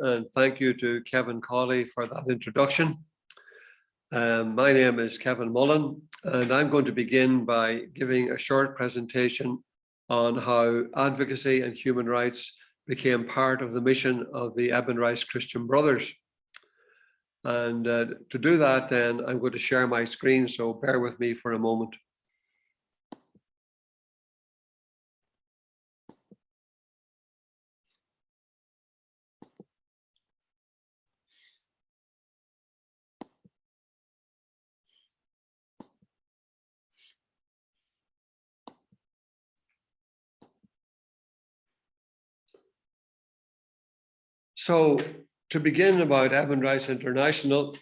and thank you to Kevin Cawley for that introduction. My name is Kevin Mullan, and I'm going to begin by giving a short presentation on how advocacy and human rights became part of the mission of the Edmond Rice Christian Brothers. And to do that, then I'm going to share my screen, so bear with me for a moment. So to begin about Edmond Rice International,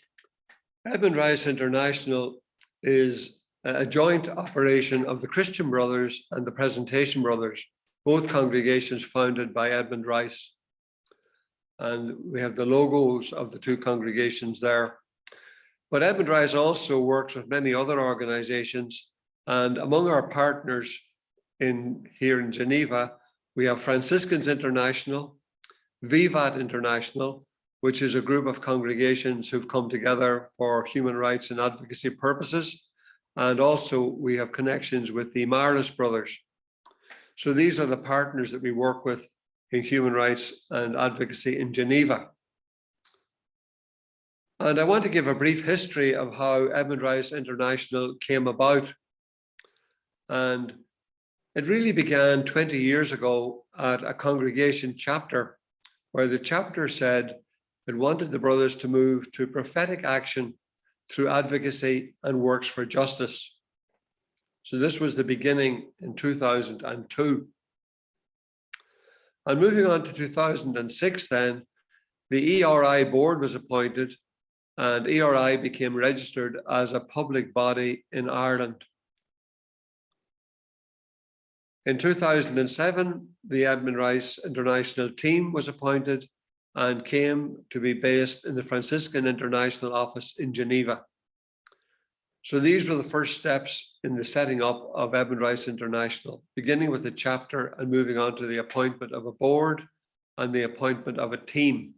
Edmond Rice International is a joint operation of the Christian Brothers and the Presentation Brothers, both congregations founded by Edmond Rice. And we have the logos of the two congregations there. But Edmond Rice also works with many other organizations. And among our partners here in Geneva, we have Franciscans International, Vivat International, which is a group of congregations who've come together for human rights and advocacy purposes. And also we have connections with the Marlis Brothers. So these are the partners that we work with in human rights and advocacy in Geneva. And I want to give a brief history of how Edmond Rice International came about. And it really began 20 years ago at a congregation chapter, where the chapter said it wanted the brothers to move to prophetic action through advocacy and works for justice. So this was the beginning in 2002. And moving on to 2006 then, the ERI board was appointed and ERI became registered as a public body in Ireland. In 2007, the Edmond Rice International team was appointed and came to be based in the Franciscan International Office in Geneva. So these were the first steps in the setting up of Edmond Rice International, beginning with the chapter and moving on to the appointment of a board and the appointment of a team.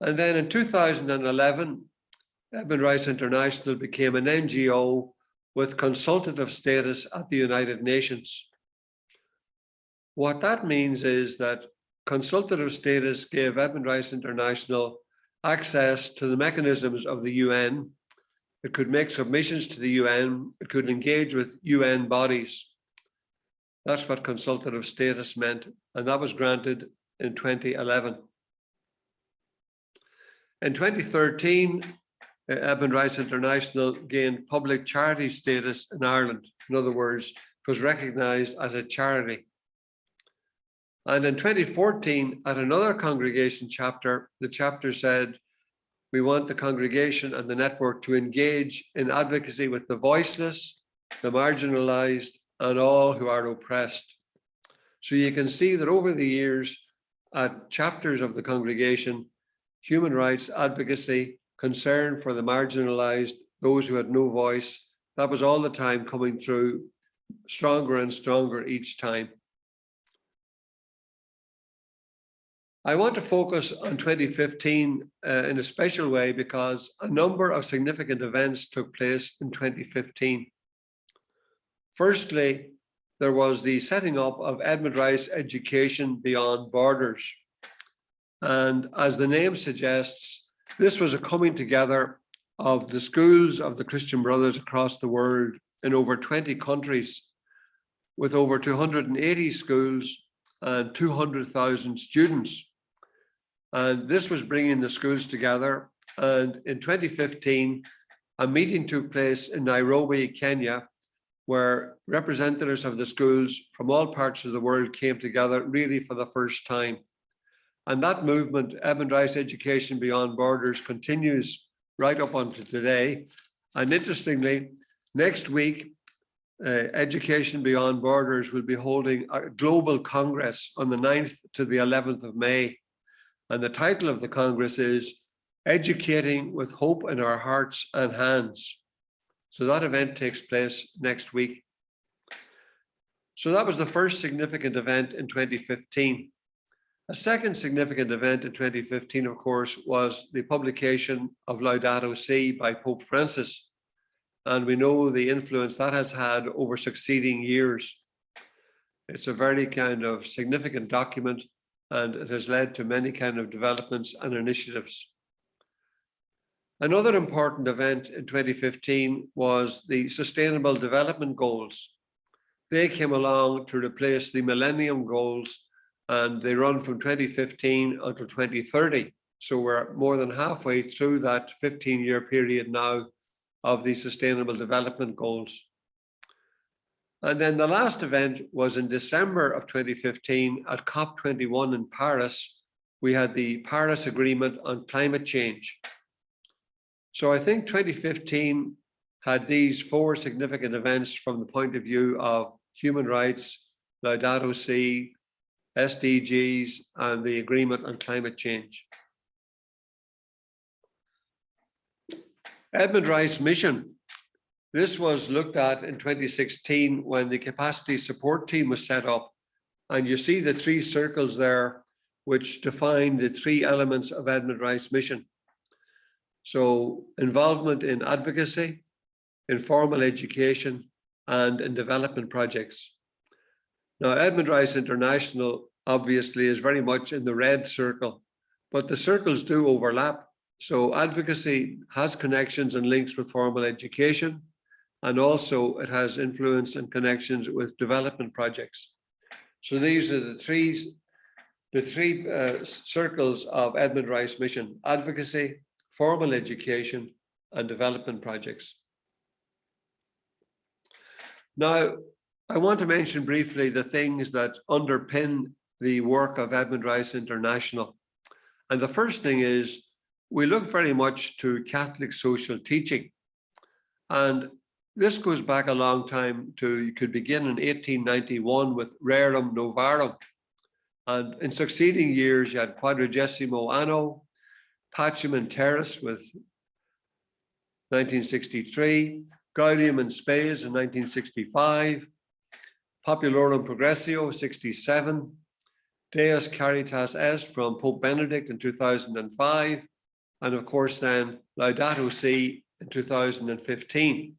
And then in 2011, Edmond Rice International became an NGO with consultative status at the United Nations. What that means is that consultative status gave Edmond Rice International access to the mechanisms of the UN. It could make submissions to the UN. It could engage with UN bodies. That's what consultative status meant, and that was granted in 2011. In 2013, Edmond Rice International gained public charity status in Ireland. In other words, it was recognized as a charity. And in 2014, at another congregation chapter, the chapter said, we want the congregation and the network to engage in advocacy with the voiceless, the marginalized, and all who are oppressed. So you can see that over the years, at chapters of the congregation, human rights advocacy, concern for the marginalized, those who had no voice, that was all the time coming through stronger and stronger each time. I want to focus on 2015 in a special way because a number of significant events took place in 2015. Firstly, there was the setting up of Edmond Rice Education Beyond Borders. And as the name suggests, this was a coming together of the schools of the Christian Brothers across the world in over 20 countries, with over 280 schools and 200,000 students. And this was bringing the schools together. And in 2015, a meeting took place in Nairobi, Kenya, where representatives of the schools from all parts of the world came together really for the first time. And that movement, Edmond Rice Education Beyond Borders, continues right up until today. And interestingly, next week, Education Beyond Borders will be holding a global congress on the 9th to the 11th of May. And the title of the congress is Educating with Hope in Our Hearts and Hands. So that event takes place next week. So that was the first significant event in 2015. A second significant event in 2015, of course, was the publication of Laudato Si by Pope Francis. And we know the influence that has had over succeeding years. It's a very kind of significant document, and it has led to many kind of developments and initiatives. Another important event in 2015 was the Sustainable Development Goals. They came along to replace the Millennium Goals, and they run from 2015 until 2030. So we're more than halfway through that 15-year period now of the Sustainable Development Goals. And then the last event was in December of 2015 at COP21 in Paris. We had the Paris Agreement on Climate Change. So I think 2015 had these four significant events from the point of view of human rights, Laudato Si, SDGs, and the Agreement on Climate Change. Edmond Rice Mission. This was looked at in 2016 when the capacity support team was set up. And you see the three circles there, which define the three elements of Edmond Rice Mission. So involvement in advocacy, in formal education, and in development projects. Now, Edmond Rice International obviously is very much in the red circle, but the circles do overlap. So advocacy has connections and links with formal education, and also it has influence and connections with development projects. So these are the three circles of Edmond Rice Mission: advocacy, formal education, and development projects. Now, I want to mention briefly the things that underpin the work of Edmond Rice International. And the first thing is, we look very much to Catholic social teaching. And this goes back a long time to, you could begin in 1891 with Rerum Novarum. And in succeeding years, you had Quadragesimo Anno, Pacem in Terris with 1963, Gaudium in Spes in 1965, Populorum Progressio 67, Deus Caritas Est from Pope Benedict in 2005, and of course then Laudato Si in 2015.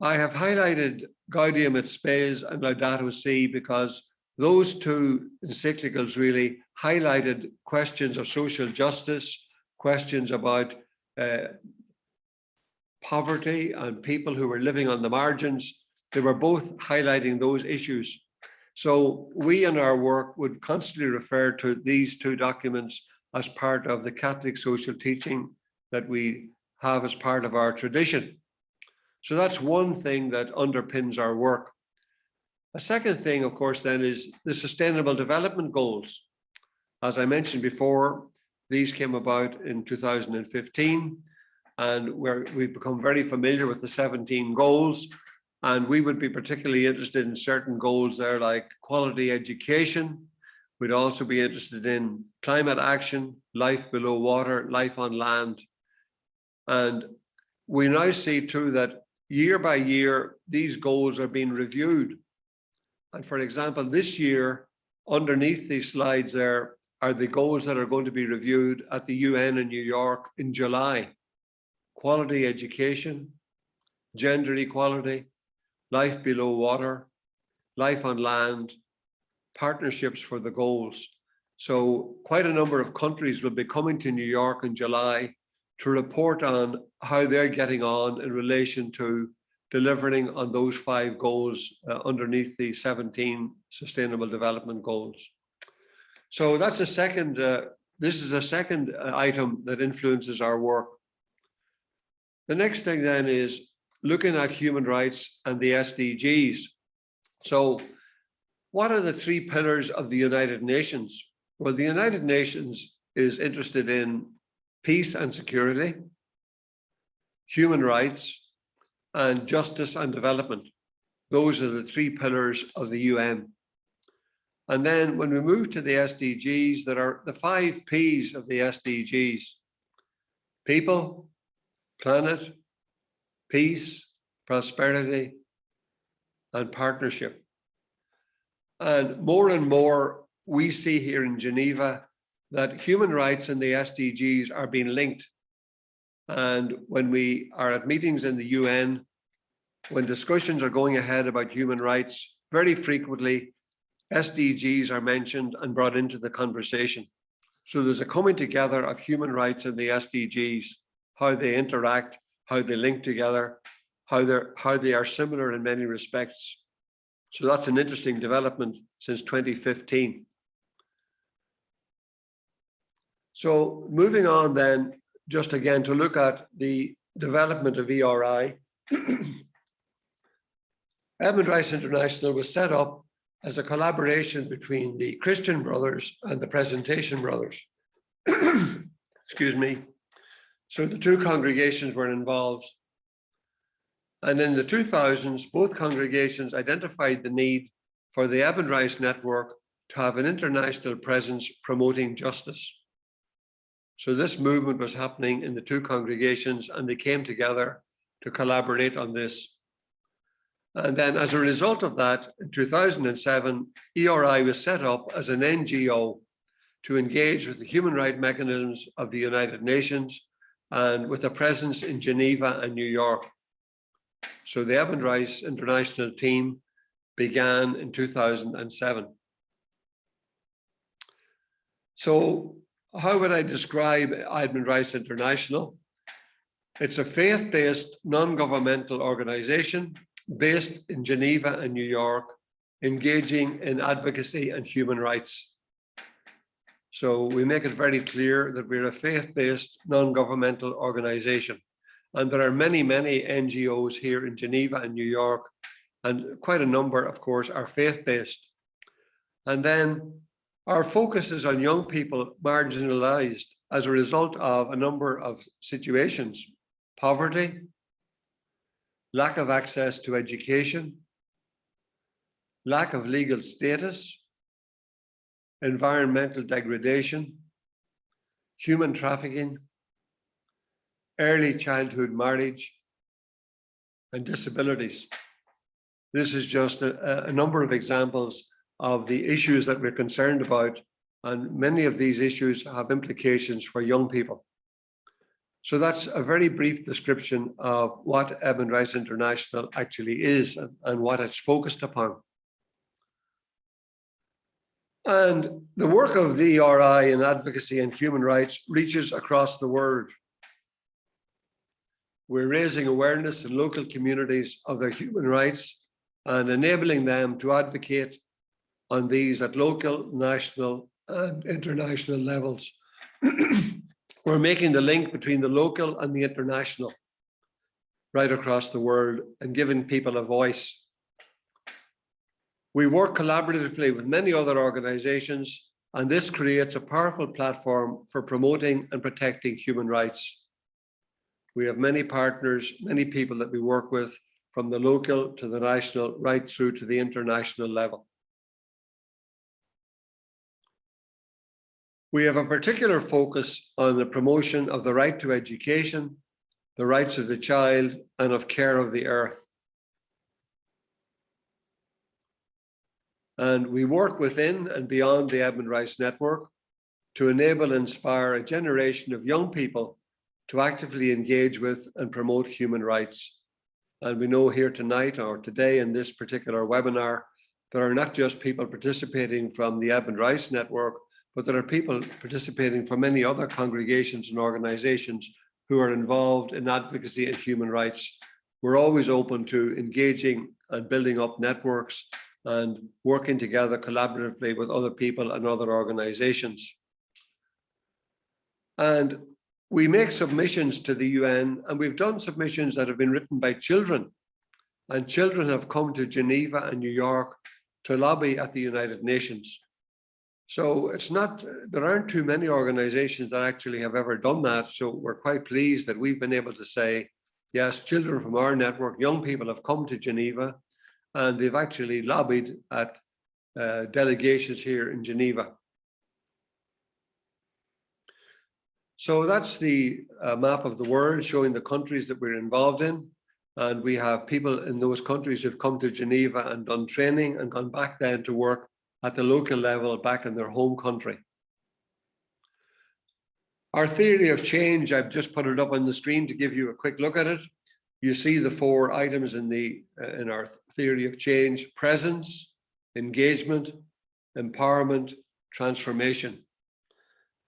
I have highlighted Gaudium et Spes and Laudato Si because those two encyclicals really highlighted questions of social justice, questions about poverty and people who were living on the margins. They were both highlighting those issues. So we in our work would constantly refer to these two documents as part of the Catholic social teaching that we have as part of our tradition. So that's one thing that underpins our work. A second thing, of course, then is the Sustainable Development Goals. As I mentioned before, these came about in 2015, and we've become very familiar with the 17 goals. And we would be particularly interested in certain goals there, like quality education. We'd also be interested in climate action, life below water, life on land. And we now see too that year by year, these goals are being reviewed. And for example, this year, underneath these slides there are the goals that are going to be reviewed at the UN in New York in July. Quality education, gender equality, life below water, life on land, partnerships for the goals. So quite a number of countries will be coming to New York in July to report on how they're getting on in relation to delivering on those 5 goals underneath the 17 Sustainable Development Goals. So that's a second, this is a second item that influences our work. The next thing then is looking at human rights and the SDGs. So what are the 3 pillars of the United Nations? Well, the United Nations is interested in peace and security, human rights, and justice and development. Those are the 3 pillars of the UN. And then when we move to the SDGs, there are the 5 Ps of the SDGs: people, planet, peace, prosperity, and partnership. And more, we see here in Geneva that human rights and the SDGs are being linked. And when we are at meetings in the UN, when discussions are going ahead about human rights, very frequently SDGs are mentioned and brought into the conversation. So there's a coming together of human rights and the SDGs, how they interact, how they link together, how they are similar in many respects. So that's an interesting development since 2015. So moving on then, just again to look at the development of ERI, Edmond Rice International was set up as a collaboration between the Christian Brothers and the Presentation Brothers. Excuse me. So the two congregations were involved. And in the 2000s, both congregations identified the need for the Edmond Rice Network to have an international presence promoting justice. So this movement was happening in the two congregations, and they came together to collaborate on this. And then as a result of that, in 2007, ERI was set up as an NGO to engage with the human rights mechanisms of the United Nations and with a presence in Geneva and New York. So the Edmond Rice International team began in 2007. So how would I describe Edmond Rice International? It's a faith-based, non-governmental organization based in Geneva and New York, engaging in advocacy and human rights. So we make it very clear that we're a faith-based, non-governmental organization. And there are many, many NGOs here in Geneva and New York, and quite a number, of course, are faith-based. And then our focus is on young people marginalized as a result of a number of situations: poverty, lack of access to education, lack of legal status, environmental degradation, human trafficking, early childhood marriage, and disabilities. This is just a number of examples of the issues that we're concerned about, and many of these issues have implications for young people. So that's a very brief description of what Edmond Rice International actually is and what it's focused upon. And the work of the ERI in advocacy and human rights reaches across the world. We're raising awareness in local communities of their human rights and enabling them to advocate on these at local, national, and international levels. We're making the link between the local and the international right across the world and giving people a voice. We work collaboratively with many other organizations, and this creates a powerful platform for promoting and protecting human rights. We have many partners, many people that we work with, from the local to the national, right through to the international level. We have a particular focus on the promotion of the right to education, the rights of the child, and of care of the earth. And we work within and beyond the Edmond Rice Network to enable and inspire a generation of young people to actively engage with and promote human rights. And we know here tonight or today in this particular webinar, there are not just people participating from the Edmond Rice Network, but there are people participating from many other congregations and organizations who are involved in advocacy and human rights. We're always open to engaging and building up networks and working together collaboratively with other people and other organizations. And we make submissions to the UN, and we've done submissions that have been written by children, and children have come to Geneva and New York to lobby at the United Nations. So it's not, there aren't too many organizations that actually have ever done that. So we're quite pleased that we've been able to say, yes, children from our network, young people have come to Geneva, and they've actually lobbied at delegations here in Geneva. So that's the map of the world showing the countries that we're involved in. And we have people in those countries who've come to Geneva and done training and gone back then to work at the local level back in their home country. Our theory of change, I've just put it up on the screen to give you a quick look at it. You see the 4 items in our theory of change: presence, engagement, empowerment, transformation.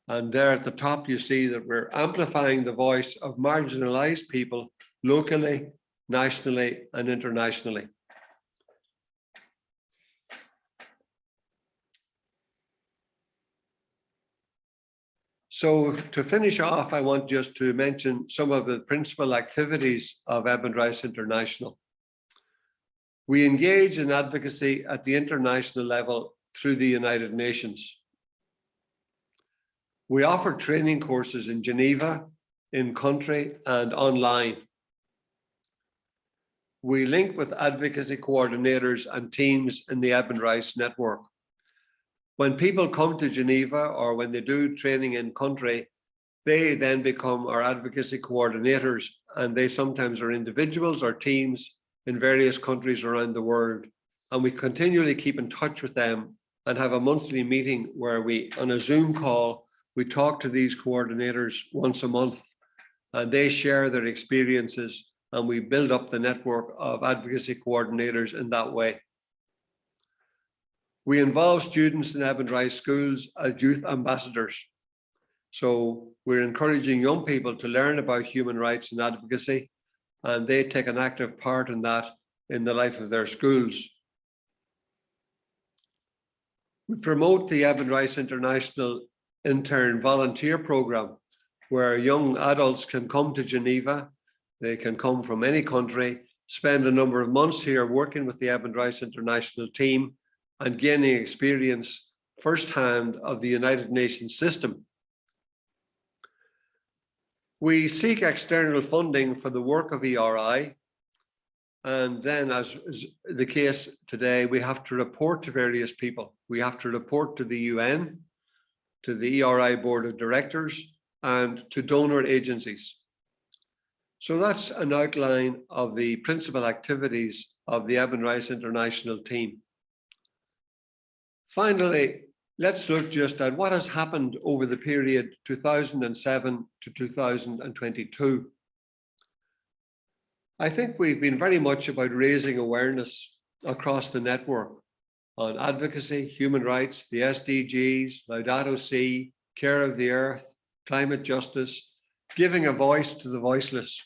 And there at the top, you see that we're amplifying the voice of marginalized people locally, nationally, and internationally. So to finish off, I want just to mention some of the principal activities of Edmond Rice International. We engage in advocacy at the international level through the United Nations. We offer training courses in Geneva, in country, and online. We link with advocacy coordinators and teams in the ERI Network. When people come to Geneva or when they do training in country, they then become our advocacy coordinators, and they sometimes are individuals or teams in various countries around the world. And we continually keep in touch with them and have a monthly meeting where we, on a Zoom call, we talk to these coordinators once a month, and they share their experiences, and we build up the network of advocacy coordinators in that way. We involve students in Edmond Rice schools as youth ambassadors. So we're encouraging young people to learn about human rights and advocacy, and they take an active part in that in the life of their schools. We promote the Edmond Rice International Intern Volunteer Program, where young adults can come to Geneva. They can come from any country, spend a number of months here working with the Edmond Rice International team and gaining experience firsthand of the United Nations system. We seek external funding for the work of ERI, and then, as is the case today, we have to report to various people. We have to report to the UN, to the ERI Board of Directors, and to donor agencies. So that's an outline of the principal activities of the Edmond Rice International team. Finally, let's look just at what has happened over the period 2007 to 2022. I think we've been very much about raising awareness across the network on advocacy, human rights, the SDGs, Laudato Si, care of the earth, climate justice, giving a voice to the voiceless.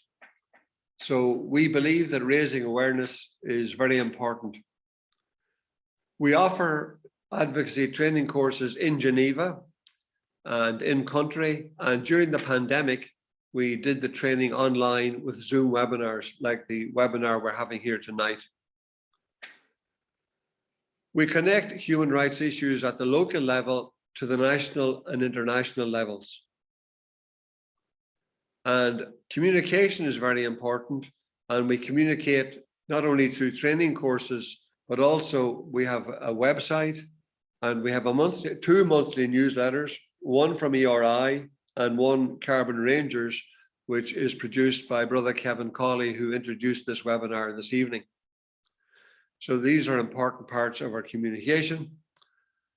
So we believe that raising awareness is very important. We offer advocacy training courses in Geneva and in country, and during the pandemic, we did the training online with Zoom webinars like the webinar we're having here tonight. We connect human rights issues at the local level to the national and international levels. And communication is very important, and we communicate not only through training courses, but also we have a website, and we have two monthly newsletters, one from ERI and one Carbon Rangers, which is produced by Brother Kevin Cawley, who introduced this webinar this evening. So these are important parts of our communication.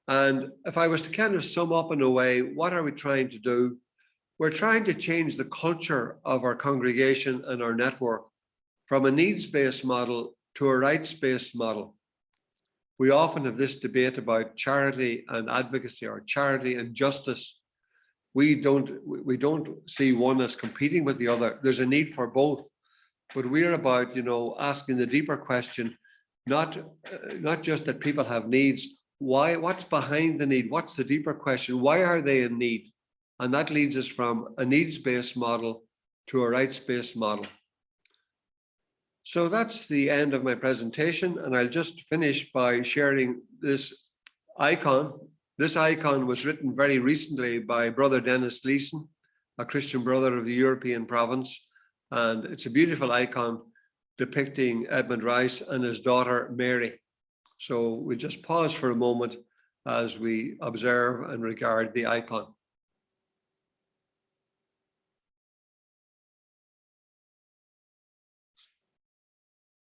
And if I was to kind of sum up in a way, what are we trying to do? We're trying to change the culture of our congregation and our network from a needs-based model to a rights-based model. We often have this debate about charity and advocacy, or charity and justice. We don't see one as competing with the other. There's a need for both, but we're about, asking the deeper question, not just that people have needs. What's behind the need? What's the deeper question? Why are they in need? And that leads us from a needs-based model to a rights-based model. So that's the end of my presentation, and I'll just finish by sharing this icon. This icon was written very recently by Brother Dennis Gleeson, a Christian brother of the European province, and it's a beautiful icon depicting Edmond Rice and his daughter Mary. So we just pause for a moment as we observe and regard the icon.